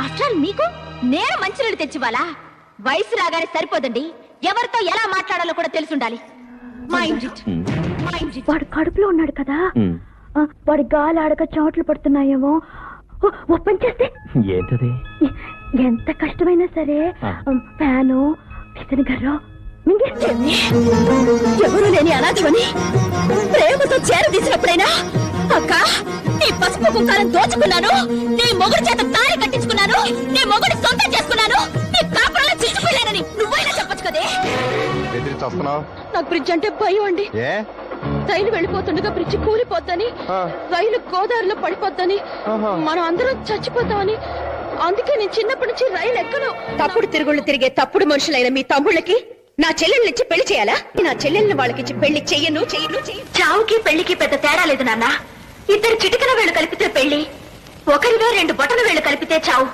After మీకు నేను మంచినీళ్ళు తెచ్చివ్వాలా? వయసు రాగానే సరిపోదండి, ఎవరితో ఎలా మాట్లాడాలో కూడా తెలుసుండాలి. వాడు కడుపులో ఉన్నాడు కదా, వాడి గాలి ఆడక చోట్లు పడుతున్నాయేమో. ఓపెన్ చేస్తే ఏంటది? ఎంత కష్టమైనా సరే ఫ్యాను విసనగర్రో మింగేస్తుంది. ఎవరు లేని అనాథమని ప్రేమతో చేరదీసినప్పుడైనా అక్క నీ పసుపు కుంకాలను దోచుకున్నాను, నీ మొగుడు చేత తాళి కట్టించుకున్నాను, నీ మొగుడు సొంతం చేసుకున్నాను, నీ కాపురాలు చిట్టుకున్నానని నువ్వైనా చెప్పొచ్చు కదే. నాకు బ్రిడ్జ్ అంటే భయం అండి. రైలు వెళ్ళిపోతుండగా బ్రిడ్జ్ కూలిపోద్దని, రైలు గోదావరిలో పడిపోద్దని, మనం అందరం చచ్చిపోతామని. అందుకే నేను చిన్నప్పటి నుంచి రైలు ఎక్కను. తప్పుడు తిరుగుళ్ళు తిరిగే తప్పుడు మనుషులైన మీ తమ్ముళ్ళకి నా చెల్లెల్ని ఇచ్చి పెళ్లి చేయాలా? నా చెల్లెల్ని వాళ్ళకిచ్చి పెళ్లి చెయ్యను. చావుకి పెళ్లికి పెద్ద తేడా లేదు నాన్న. ఇద్దరు చిటికన వేళ్ళు కలిపితే పెళ్లి, ఒకరిలో రెండు బొటన వేళ్ళు కలిపితే చావు.